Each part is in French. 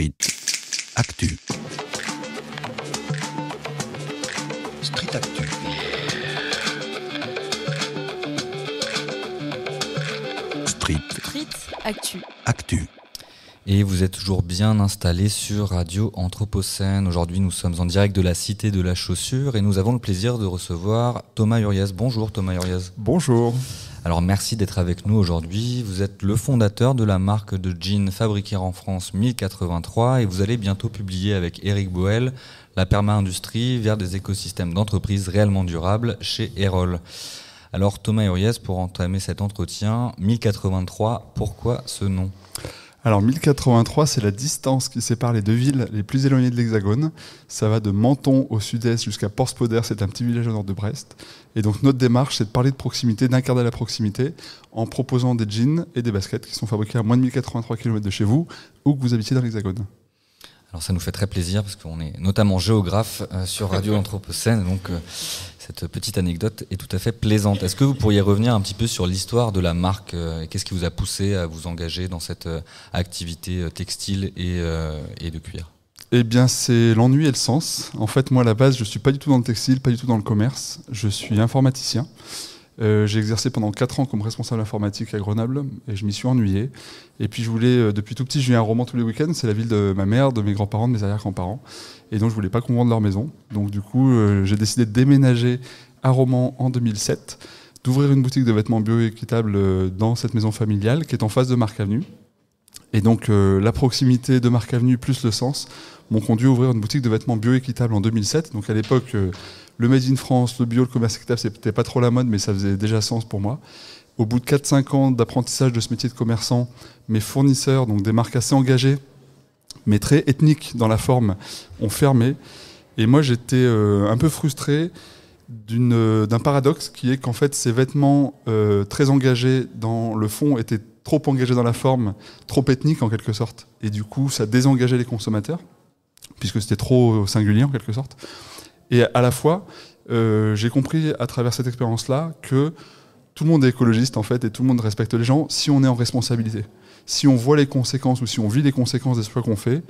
Street Actu. Street Actu. Street Actu. Actu. Et vous êtes toujours bien installés sur Radio Anthropocène. Aujourd'hui, nous sommes en direct de la Cité de la Chaussure et nous avons le plaisir de recevoir Thomas Uriez. Bonjour Thomas Uriez. Bonjour. Alors merci d'être avec nous aujourd'hui. Vous êtes le fondateur de la marque de jeans fabriquée en France 1083 et vous allez bientôt publier avec Éric Boel la perma-industrie vers des écosystèmes d'entreprises réellement durables chez Erol. Alors Thomas Uriez, pour entamer cet entretien, 1083, pourquoi ce nom ? Alors 1083, c'est la distance qui sépare les deux villes les plus éloignées de l'Hexagone. Ça va de Menton au sud-est jusqu'à Porspoder, c'est un petit village au nord de Brest. Et donc notre démarche, c'est de parler de proximité, d'incarner la proximité, en proposant des jeans et des baskets qui sont fabriqués à moins de 1083 km de chez vous, ou que vous habitiez dans l'Hexagone. Alors ça nous fait très plaisir parce qu'on est notamment géographe sur Radio Anthropocène, donc cette petite anecdote est tout à fait plaisante. Est-ce que vous pourriez revenir un petit peu sur l'histoire de la marque et qu'est-ce qui vous a poussé à vous engager dans cette activité textile et de cuir ? Eh bien, c'est l'ennui et le sens. En fait, moi, à la base, je ne suis pas du tout dans le textile, pas du tout dans le commerce. Je suis informaticien. J'ai exercé pendant 4 ans comme responsable informatique à Grenoble et je m'y suis ennuyé. Et puis je voulais, depuis tout petit, je lis un roman tous les week-ends. C'est la ville de ma mère, de mes grands-parents, de mes arrière-grands-parents. Et donc je voulais pas qu'on vende leur maison. Donc du coup, j'ai décidé de déménager à Romans en 2007, d'ouvrir une boutique de vêtements bio-équitables dans cette maison familiale qui est en face de Marc Avenue. Et donc la proximité de Marc Avenue plus le sens m'ont conduit à ouvrir une boutique de vêtements bio-équitables en 2007. Donc à l'époque, le Made in France, le bio, le commerce équitable, c'était pas trop la mode, mais ça faisait déjà sens pour moi. Au bout de 4-5 ans d'apprentissage de ce métier de commerçant, mes fournisseurs, donc des marques assez engagées, mais très ethniques dans la forme, ont fermé. Et moi, j'étais un peu frustré d'un paradoxe qui est qu'en fait, ces vêtements très engagés dans le fond étaient trop engagés dans la forme, trop ethniques en quelque sorte. Et du coup, ça désengageait les consommateurs, puisque c'était trop singulier en quelque sorte. Et à la fois, j'ai compris à travers cette expérience-là que tout le monde est écologiste en fait et tout le monde respecte les gens si on est en responsabilité. Si on voit les conséquences ou si on vit les conséquences des choix qu'on fait,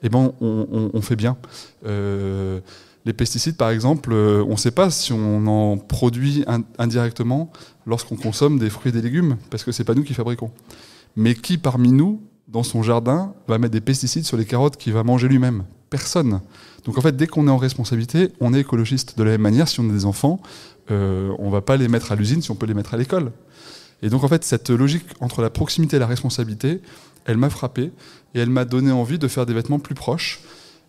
eh ben on fait bien. Les pesticides par exemple, on ne sait pas si on en produit indirectement lorsqu'on consomme des fruits et des légumes parce que c'est pas nous qui fabriquons. Mais qui parmi nous, dans son jardin, va mettre des pesticides sur les carottes qu'il va manger lui-même ? Personne. Donc en fait, dès qu'on est en responsabilité, on est écologiste. De la même manière, si on a des enfants, on ne va pas les mettre à l'usine si on peut les mettre à l'école. Et donc en fait, cette logique entre la proximité et la responsabilité, elle m'a frappé et elle m'a donné envie de faire des vêtements plus proches.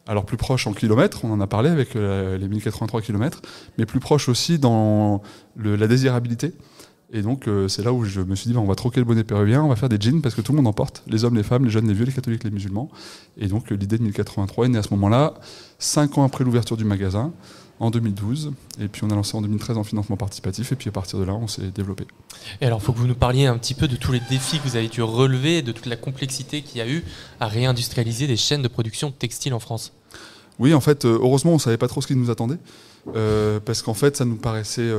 Alors plus proches en kilomètres, on en a parlé avec les 1083 km, mais plus proches aussi dans la désirabilité. Et donc c'est là où je me suis dit on va troquer le bonnet péruvien, on va faire des jeans parce que tout le monde en porte, les hommes, les femmes, les jeunes, les vieux, les catholiques, les musulmans. Et donc l'idée de 1083 est née à ce moment-là, 5 ans après l'ouverture du magasin, en 2012. Et puis on a lancé en 2013 en financement participatif et puis à partir de là on s'est développé. Et alors il faut que vous nous parliez un petit peu de tous les défis que vous avez dû relever, de toute la complexité qu'il y a eu à réindustrialiser des chaînes de production textile en France. Oui, en fait, heureusement on ne savait pas trop ce qui nous attendait parce qu'en fait ça nous paraissait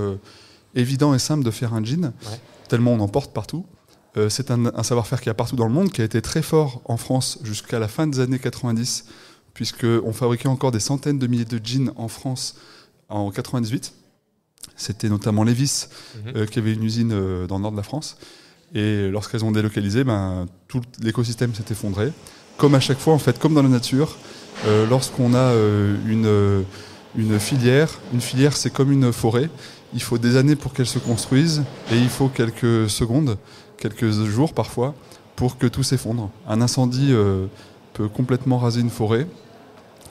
évident et simple de faire un jean, tellement on en porte partout. C'est un savoir-faire qui est partout dans le monde, qui a été très fort en France jusqu'à la fin des années 90, puisqu'on fabriquait encore des centaines de milliers de jeans en France en 98. C'était notamment Levi's qui avait une usine dans le nord de la France. Et lorsqu'elles ont délocalisé, tout l'écosystème s'est effondré. Comme à chaque fois, en fait, comme dans la nature, lorsqu'on a une filière c'est comme une forêt. Il faut des années pour qu'elle se construise et il faut quelques secondes, quelques jours parfois, pour que tout s'effondre. Un incendie peut complètement raser une forêt.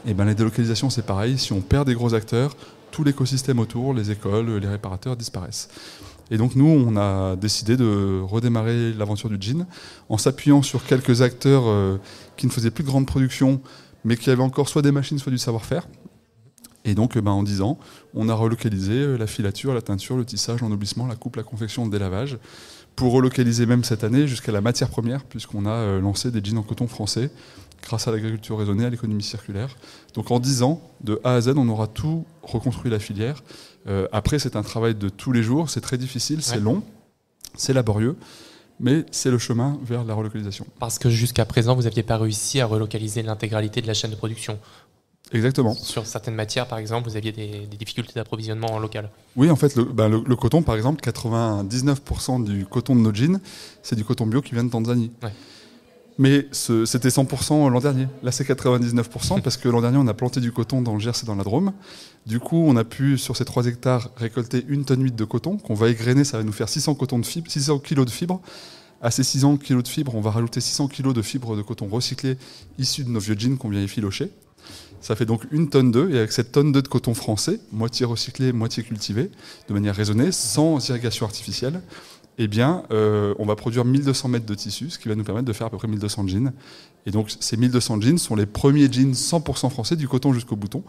Et les délocalisations, c'est pareil. Si on perd des gros acteurs, tout l'écosystème autour, les écoles, les réparateurs disparaissent. Et donc nous, on a décidé de redémarrer l'aventure du jean en s'appuyant sur quelques acteurs qui ne faisaient plus de grande production, mais qui avaient encore soit des machines, soit du savoir-faire. Et donc, en 10 ans, on a relocalisé la filature, la teinture, le tissage, l'ennoblissement, la coupe, la confection, le délavage, pour relocaliser même cette année jusqu'à la matière première, puisqu'on a lancé des jeans en coton français, grâce à l'agriculture raisonnée, à l'économie circulaire. Donc en 10 ans, de A à Z, on aura tout reconstruit la filière. Après, c'est un travail de tous les jours, c'est très difficile, c'est long, c'est laborieux, mais c'est le chemin vers la relocalisation. Parce que jusqu'à présent, vous n'aviez pas réussi à relocaliser l'intégralité de la chaîne de production. Exactement. Sur certaines matières, par exemple, vous aviez des difficultés d'approvisionnement en local. Oui, en fait, le coton, par exemple, 99% du coton de nos jeans, c'est du coton bio qui vient de Tanzanie. Ouais. Mais c'était 100% l'an dernier. Là, c'est 99% parce que l'an dernier, on a planté du coton dans le Gers et dans la Drôme. Du coup, on a pu, sur ces 3 hectares, récolter 1,8 tonne de coton qu'on va égrener. Ça va nous faire 600 kilos de fibres. À ces 600 kilos de fibres, on va rajouter 600 kilos de fibres de coton recyclé issus de nos vieux jeans qu'on vient effilocher. Ça fait donc 1,2 tonne. Et avec cette tonne de coton français, moitié recyclé, moitié cultivé, de manière raisonnée, sans irrigation artificielle, eh bien, on va produire 1200 mètres de tissu, ce qui va nous permettre de faire à peu près 1200 jeans. Et donc, ces 1200 jeans sont les premiers jeans 100% français, du coton jusqu'au bouton.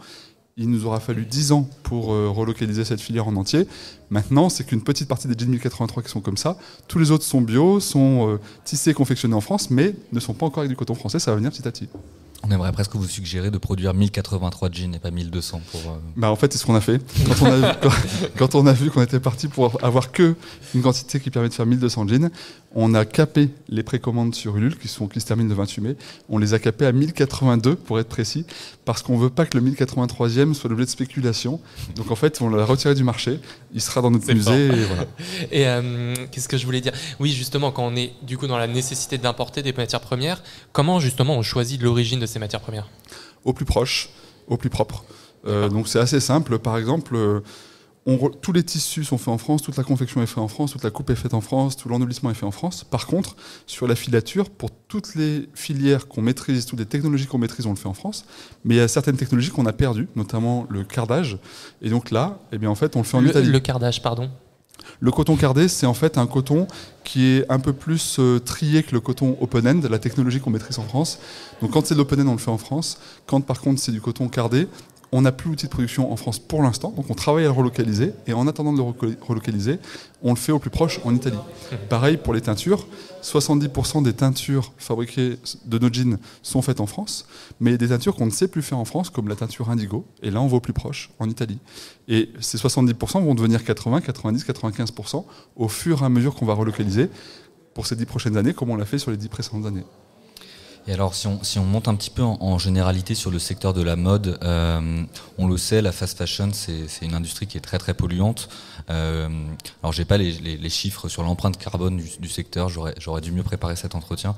Il nous aura fallu 10 ans pour relocaliser cette filière en entier. Maintenant, c'est qu'une petite partie des jeans 1083 qui sont comme ça. Tous les autres sont bio, sont tissés, confectionnés en France, mais ne sont pas encore avec du coton français. Ça va venir petit à petit. On aimerait presque vous suggérer de produire 1083 jeans et pas 1200 pour... En fait, c'est ce qu'on a fait. Quand on a vu qu'on était parti pour avoir que une quantité qui permet de faire 1200 jeans, on a capé les précommandes sur Ulule qui se terminent le 28 mai. On les a capées à 1082 pour être précis, parce qu'on ne veut pas que le 1083e soit l'objet de spéculation. Donc en fait, on l'a retiré du marché. Il sera dans notre musée. Et, voilà. Et qu'est-ce que je voulais dire ? Oui, justement, quand on est du coup dans la nécessité d'importer des matières premières, comment justement on choisit l'origine de ces matières premières ? Au plus proche, au plus propre. Donc c'est assez simple. Par exemple, tous les tissus sont faits en France, toute la confection est faite en France, toute la coupe est faite en France, tout l'ennoblissement est fait en France. Par contre, sur la filature, pour toutes les filières qu'on maîtrise, toutes les technologies qu'on maîtrise, on le fait en France. Mais il y a certaines technologies qu'on a perdues, notamment le cardage. Et donc là, eh bien, en fait, on le fait en Italie. Le cardage, pardon ? Le coton cardé, c'est en fait un coton qui est un peu plus trié que le coton open-end, la technologie qu'on maîtrise en France. Donc quand c'est de l'open-end, on le fait en France. Quand par contre c'est du coton cardé, on n'a plus l'outil de production en France pour l'instant, donc on travaille à le relocaliser, et en attendant de le relocaliser, on le fait au plus proche en Italie. Pareil pour les teintures, 70% des teintures fabriquées de nos jeans sont faites en France, mais des teintures qu'on ne sait plus faire en France, comme la teinture indigo, et là on va au plus proche, en Italie. Et ces 70% vont devenir 80, 90, 95% au fur et à mesure qu'on va relocaliser pour ces 10 prochaines années, comme on l'a fait sur les 10 précédentes années. Et alors, si on monte un petit peu en généralité sur le secteur de la mode, on le sait, la fast fashion, c'est une industrie qui est très très polluante. Alors, j'ai pas les chiffres sur l'empreinte carbone du secteur. J'aurais dû mieux préparer cet entretien.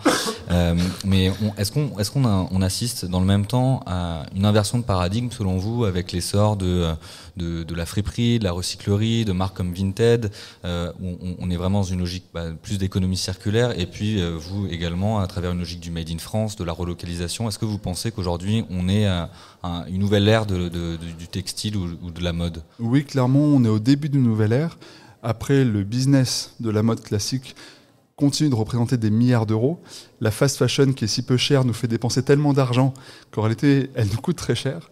Mais est-ce qu'on assiste dans le même temps à une inversion de paradigme, selon vous, avec l'essor de la friperie, de la recyclerie, de marques comme Vinted, où on est vraiment dans une logique plus d'économie circulaire, et puis vous également à travers une logique du Made in France, de la relocalisation. Est-ce que vous pensez qu'aujourd'hui on est à une nouvelle ère du textile ou de la mode ? Oui, clairement, on est au début d'une nouvelle ère. Après, le business de la mode classique continue de représenter des milliards d'euros. La fast fashion, qui est si peu chère, nous fait dépenser tellement d'argent qu'en réalité, elle nous coûte très cher.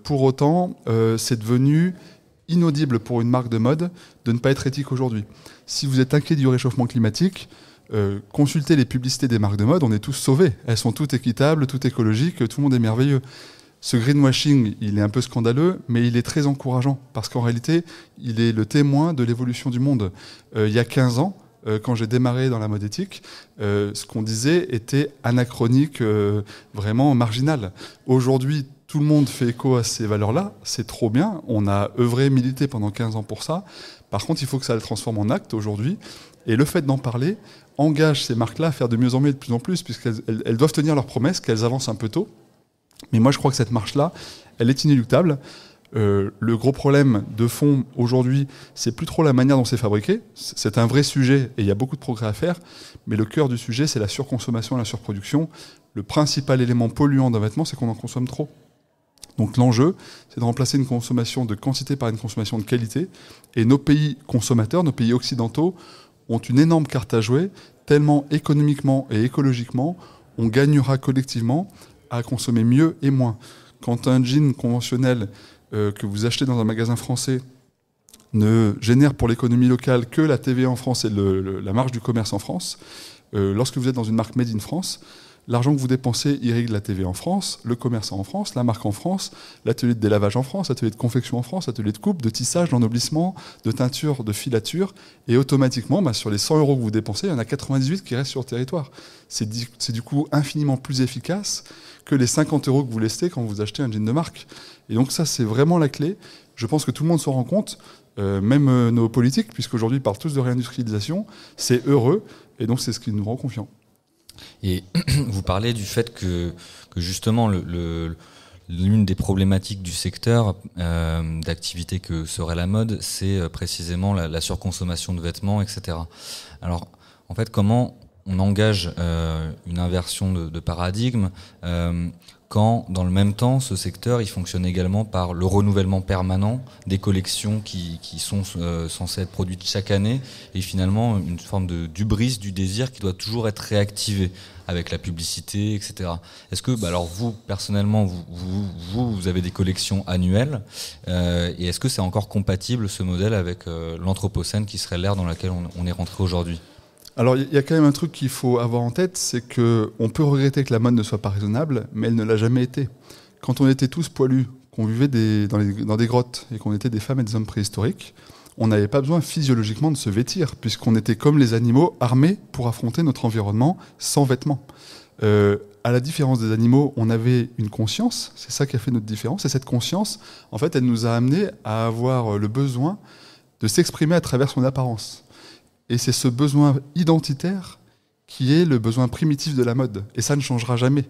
Pour autant, c'est devenu inaudible pour une marque de mode de ne pas être éthique aujourd'hui. Si vous êtes inquiet du réchauffement climatique, consultez les publicités des marques de mode, on est tous sauvés. Elles sont toutes équitables, toutes écologiques, tout le monde est merveilleux. Ce greenwashing, il est un peu scandaleux, mais il est très encourageant, parce qu'en réalité, il est le témoin de l'évolution du monde. Il y a 15 ans, quand j'ai démarré dans la mode éthique, ce qu'on disait était anachronique, vraiment marginal. Aujourd'hui, tout le monde fait écho à ces valeurs-là, c'est trop bien, on a œuvré, milité pendant 15 ans pour ça. Par contre, il faut que ça le transforme en acte aujourd'hui, et le fait d'en parler engage ces marques-là à faire de mieux en mieux et de plus en plus, puisqu'elles doivent tenir leurs promesses, qu'elles avancent un peu tôt. Mais moi, je crois que cette marche-là, elle est inéluctable. Le gros problème de fond aujourd'hui, c'est plus trop la manière dont c'est fabriqué. C'est un vrai sujet et il y a beaucoup de progrès à faire. Mais le cœur du sujet, c'est la surconsommation et la surproduction. Le principal élément polluant d'un vêtement, c'est qu'on en consomme trop. Donc l'enjeu, c'est de remplacer une consommation de quantité par une consommation de qualité. Et nos pays consommateurs, nos pays occidentaux, ont une énorme carte à jouer, tellement économiquement et écologiquement, on gagnera collectivement à consommer mieux et moins. Quand un jean conventionnel que vous achetez dans un magasin français ne génère pour l'économie locale que la TVA en France et la marge du commerce en France, lorsque vous êtes dans une marque Made in France, L'argent que vous dépensez irrigue la TV en France, le commerçant en France, la marque en France, l'atelier de délavage en France, l'atelier de confection en France, l'atelier de coupe, de tissage, d'ennoblissement, de teinture, de filature. Et automatiquement, sur les 100 € que vous dépensez, il y en a 98 qui restent sur le territoire. C'est du coup infiniment plus efficace que les 50 € que vous laissez quand vous achetez un jean de marque. Et donc ça, c'est vraiment la clé. Je pense que tout le monde s'en rend compte, même nos politiques, puisqu'aujourd'hui ils parlent tous de réindustrialisation. C'est heureux, et donc c'est ce qui nous rend confiants. Et vous parlez du fait que justement l'une des problématiques du secteur d'activité que serait la mode, c'est précisément la surconsommation de vêtements, etc. Alors en fait, comment on engage une inversion de paradigme quand, dans le même temps, ce secteur il fonctionne également par le renouvellement permanent des collections qui sont censées être produites chaque année, et finalement une forme d'hubris du désir qui doit toujours être réactivé avec la publicité, etc. Est-ce que, alors vous, personnellement, vous avez des collections annuelles, et est-ce que c'est encore compatible, ce modèle, avec l'anthropocène qui serait l'ère dans laquelle on est rentré aujourd'hui ? Alors, il y a quand même un truc qu'il faut avoir en tête, c'est qu'on peut regretter que la mode ne soit pas raisonnable, mais elle ne l'a jamais été. Quand on était tous poilus, qu'on vivait dans des grottes et qu'on était des femmes et des hommes préhistoriques, on n'avait pas besoin physiologiquement de se vêtir, puisqu'on était comme les animaux, armés pour affronter notre environnement sans vêtements. À la différence des animaux, on avait une conscience, c'est ça qui a fait notre différence, et cette conscience, en fait, elle nous a amenés à avoir le besoin de s'exprimer à travers son apparence. Et c'est ce besoin identitaire qui est le besoin primitif de la mode. Et ça ne changera jamais.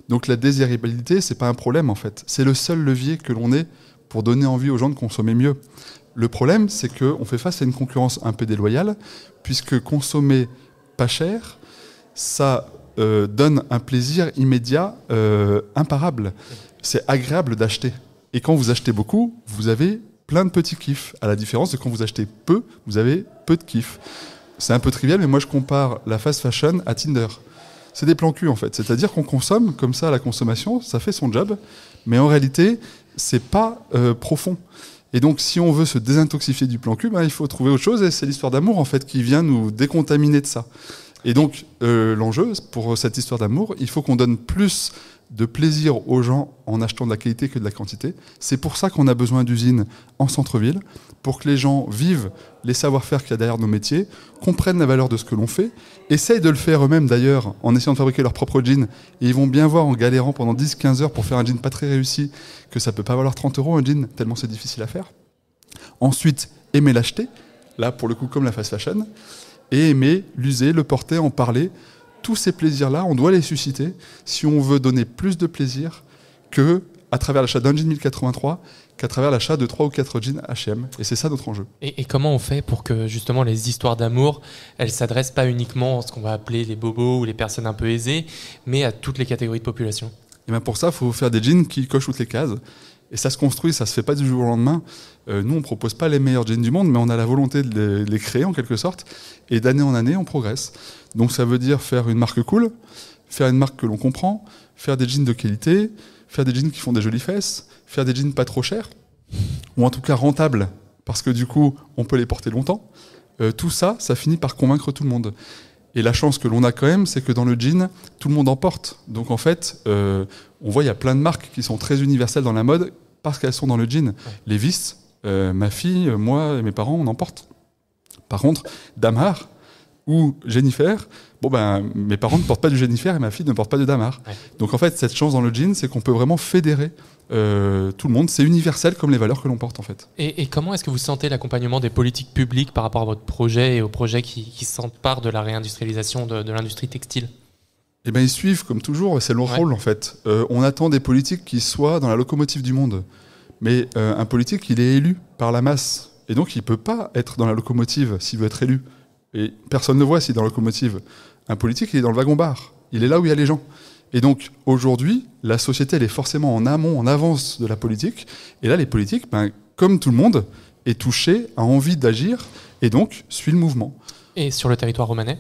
Donc la désirabilité, c'est pas un problème en fait. C'est le seul levier que l'on ait pour donner envie aux gens de consommer mieux. Le problème, c'est qu'on fait face à une concurrence un peu déloyale, puisque consommer pas cher, ça donne un plaisir immédiat, imparable. C'est agréable d'acheter. Et quand vous achetez beaucoup, vous avez plein de petits kiffs, à la différence de quand vous achetez peu, vous avez peu de kiffs. C'est un peu trivial, mais moi je compare la fast fashion à Tinder. C'est des plans cul en fait, c'est-à-dire qu'on consomme comme ça, la consommation, ça fait son job, mais en réalité, c'est pas profond. Et donc si on veut se désintoxifier du plan cul, il faut trouver autre chose, et c'est l'histoire d'amour en fait qui vient nous décontaminer de ça. Et donc l'enjeu, pour cette histoire d'amour, il faut qu'on donne plus de plaisir aux gens en achetant de la qualité que de la quantité. C'est pour ça qu'on a besoin d'usines en centre-ville, pour que les gens vivent les savoir-faire qu'il y a derrière nos métiers, comprennent la valeur de ce que l'on fait, essayent de le faire eux-mêmes d'ailleurs, en essayant de fabriquer leur propre jean, et ils vont bien voir en galérant pendant 10-15 heures pour faire un jean pas très réussi, que ça peut pas valoir 30 € un jean, tellement c'est difficile à faire. Ensuite, aimer l'acheter, là pour le coup comme la fast fashion, et aimer l'user, le porter, en parler. Tous ces plaisirs-là, on doit les susciter si on veut donner plus de plaisir qu'à travers l'achat d'un jean 1083, qu'à travers l'achat de 3 ou 4 jeans H&M. Et c'est ça notre enjeu. Et comment on fait pour que justement les histoires d'amour, elles ne s'adressent pas uniquement à ce qu'on va appeler les bobos ou les personnes un peu aisées, mais à toutes les catégories de population ? Et bien pour ça, il faut faire des jeans qui cochent toutes les cases. Et ça se construit, ça se fait pas du jour au lendemain. Nous, on propose pas les meilleurs jeans du monde, mais on a la volonté de les créer en quelque sorte. Et d'année en année, on progresse. Donc ça veut dire faire une marque cool, faire une marque que l'on comprend, faire des jeans de qualité, faire des jeans qui font des jolies fesses, faire des jeans pas trop chers, ou en tout cas rentables, parce que du coup, on peut les porter longtemps. Tout ça, ça finit par convaincre tout le monde. Et la chance que l'on a quand même, c'est que dans le jean, tout le monde en porte. Donc en fait, on voit il y a plein de marques qui sont très universelles dans la mode parce qu'elles sont dans le jean. Levi's, ma fille, moi et mes parents, on en porte. Par contre, Damar ou Jennifer, mes parents ne portent pas du Jennifer et ma fille ne porte pas de Damar. Ouais. Donc en fait, cette chance dans le jean, c'est qu'on peut vraiment fédérer tout le monde. C'est universel comme les valeurs que l'on porte en fait. Et comment est-ce que vous sentez l'accompagnement des politiques publiques par rapport à votre projet et aux projets qui s'emparent de la réindustrialisation de l'industrie textile ? Eh bien, ils suivent comme toujours, c'est leur rôle en fait. On attend des politiques qui soient dans la locomotive du monde. Mais un politique, il est élu par la masse. Et donc, il ne peut pas être dans la locomotive s'il veut être élu. Et personne ne voit s'il est dans la locomotive. Un politique, il est dans le wagon-bar. Il est là où il y a les gens. Et donc, aujourd'hui, la société, elle est forcément en amont, en avance de la politique. Et là, les politiques, comme tout le monde, est touché, a envie d'agir, et donc suit le mouvement. Et sur le territoire romanais ?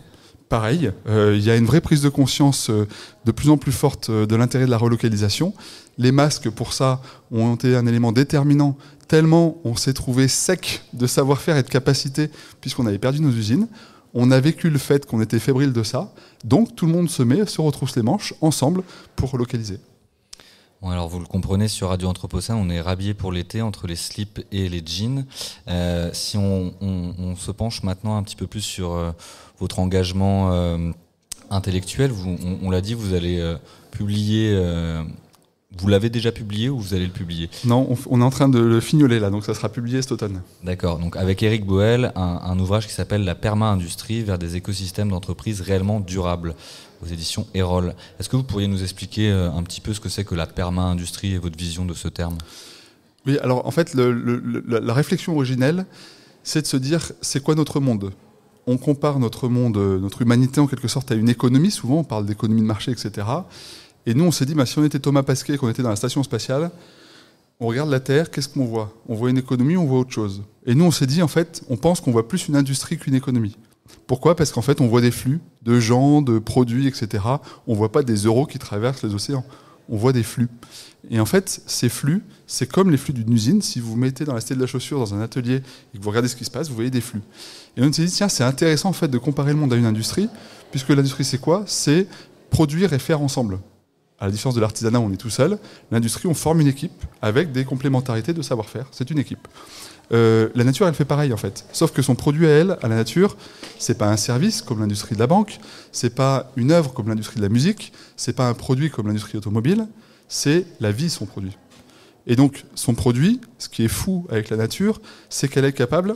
Pareil, il y a une vraie prise de conscience de plus en plus forte de l'intérêt de la relocalisation. Les masques, pour ça, ont été un élément déterminant, tellement on s'est trouvé sec de savoir-faire et de capacité, puisqu'on avait perdu nos usines. On a vécu le fait qu'on était fébrile de ça, donc tout le monde se retrousse les manches ensemble pour localiser. Bon, alors vous le comprenez, sur Radio Anthropocène, on est rhabillé pour l'été entre les slips et les jeans. Si on se penche maintenant un petit peu plus sur votre engagement intellectuel, on l'a dit, vous allez publier... vous l'avez déjà publié ou vous allez le publier ? Non, on est en train de le fignoler là, donc ça sera publié cet automne. D'accord, donc avec Éric Boel, un ouvrage qui s'appelle « La perma-industrie vers des écosystèmes d'entreprises réellement durables » aux éditions Erol. Est-ce que vous pourriez nous expliquer un petit peu ce que c'est que la perma-industrie et votre vision de ce terme ? Oui, alors en fait, la réflexion originelle, c'est de se dire, c'est quoi notre monde ? On compare notre monde, notre humanité en quelque sorte à une économie, souvent on parle d'économie de marché, etc. Et nous, on s'est dit, si on était Thomas Pesquet, qu'on était dans la station spatiale, on regarde la Terre, qu'est-ce qu'on voit ? On voit une économie, on voit autre chose. Et nous, on s'est dit, en fait, on pense qu'on voit plus une industrie qu'une économie. Pourquoi ? Parce qu'en fait, on voit des flux de gens, de produits, etc. On ne voit pas des euros qui traversent les océans. On voit des flux. Et en fait, ces flux, c'est comme les flux d'une usine. Si vous vous mettez dans la cité de la chaussure, dans un atelier, et que vous regardez ce qui se passe, vous voyez des flux. Et on s'est dit, tiens, c'est intéressant en fait de comparer le monde à une industrie, puisque l'industrie, c'est quoi ? C'est produire et faire ensemble. À la différence de l'artisanat, on est tout seul. L'industrie, on forme une équipe avec des complémentarités de savoir-faire. C'est une équipe. La nature, elle fait pareil en fait. Sauf que son produit à elle, à la nature, c'est pas un service comme l'industrie de la banque, c'est pas une œuvre comme l'industrie de la musique, c'est pas un produit comme l'industrie automobile, c'est la vie, son produit. Et donc, son produit, ce qui est fou avec la nature, c'est qu'elle est capable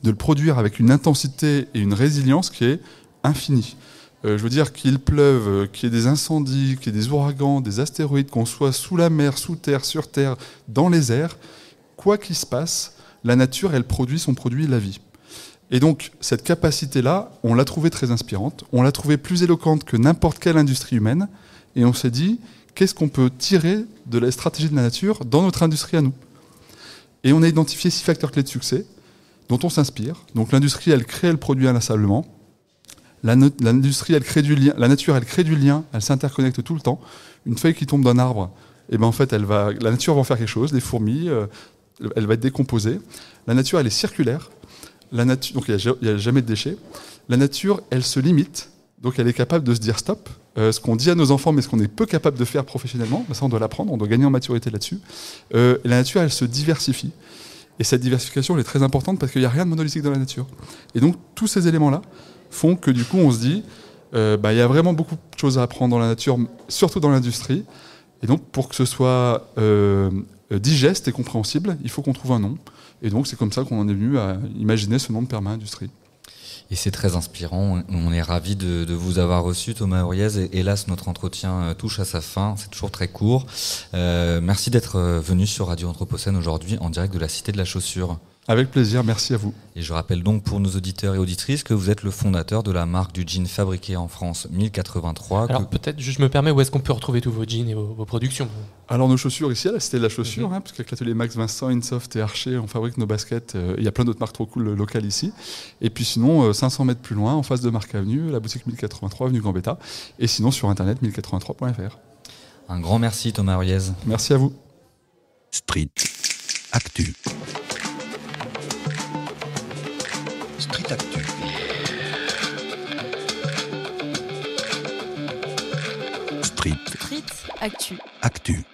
de le produire avec une intensité et une résilience qui est infinie. Je veux dire qu'il pleuve, qu'il y ait des incendies, qu'il y ait des ouragans, des astéroïdes, qu'on soit sous la mer, sous terre, sur terre, dans les airs, quoi qu'il se passe, la nature, elle produit son produit, la vie. Et donc, cette capacité-là, on l'a trouvée très inspirante, on l'a trouvée plus éloquente que n'importe quelle industrie humaine, et on s'est dit, qu'est-ce qu'on peut tirer de la stratégie de la nature dans notre industrie à nous ? Et on a identifié 6 facteurs clés de succès, dont on s'inspire. Donc l'industrie, elle crée le produit inlassablement. L'industrie, elle crée du lien. La nature, elle crée du lien, elle s'interconnecte tout le temps. Une feuille qui tombe d'un arbre, et ben en fait, la nature va en faire quelque chose, des fourmis, elle va être décomposée. La nature, elle est circulaire. Donc il n'y a jamais de déchets. La nature, elle se limite. Donc elle est capable de se dire stop. Ce qu'on dit à nos enfants, mais ce qu'on est peu capable de faire professionnellement, ça on doit l'apprendre, on doit gagner en maturité là-dessus. La nature, elle se diversifie. Et cette diversification, elle est très importante parce qu'il n'y a rien de monolithique dans la nature. Et donc tous ces éléments-là font que du coup on se dit, il y a vraiment beaucoup de choses à apprendre dans la nature, surtout dans l'industrie. Et donc pour que ce soit digeste et compréhensible, il faut qu'on trouve un nom. Et donc c'est comme ça qu'on en est venu à imaginer ce nom de perma-industrie. Et c'est très inspirant. On est ravis de vous avoir reçu, Thomas Huriez. Et hélas, notre entretien touche à sa fin. C'est toujours très court. Merci d'être venu sur Radio Anthropocène aujourd'hui en direct de la Cité de la Chaussure. Avec plaisir, merci à vous. Et je rappelle donc pour nos auditeurs et auditrices que vous êtes le fondateur de la marque du jean fabriqué en France 1083. Alors peut-être, je me permets, où est-ce qu'on peut retrouver tous vos jeans et vos productions ? Alors nos chaussures ici à la Cité de la Chaussure, parce qu'avec l'atelier Max Vincent, Insoft et Archer, on fabrique nos baskets. Il y a plein d'autres marques trop cool locales ici. Et puis sinon, 500 mètres plus loin, en face de Marc Avenue, la boutique 1083 avenue Gambetta. Et sinon sur internet 1083.fr. Un grand merci Thomas Huriez. Merci à vous. Street Actu. Street Actu. Street Street Actu. Actu.